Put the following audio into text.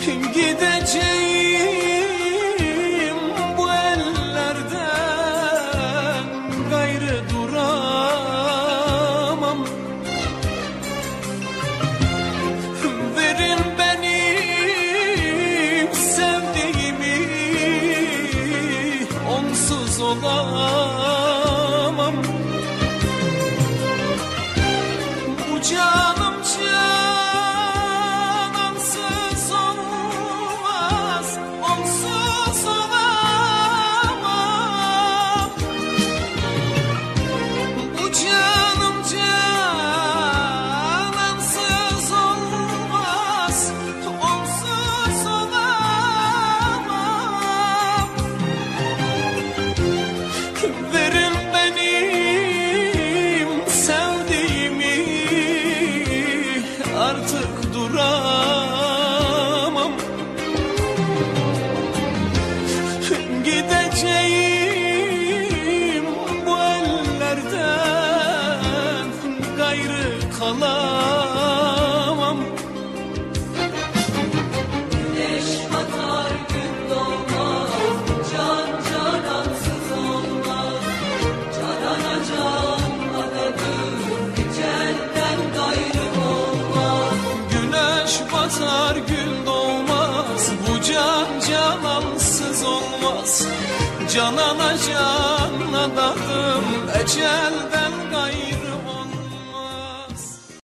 Gideceğim bu ellerden, gayrı duramam. Verin benim sevdiğimi, onsuz olamam. Bu canım canansız olmaz, onsuz olamam. Bu canım canansız olmaz, onsuz olamam. Verin benim sevdiğimi, artık duramam. Gideceğim bu ellerden, gayrı kalamam. Güneş batar gün doğmaz, can canansız olmaz. Canana can adadır, ecelden gayrı olmaz. Güneş batar gün doğmaz, bu can canansız olmaz. Canana can adadım, ecelden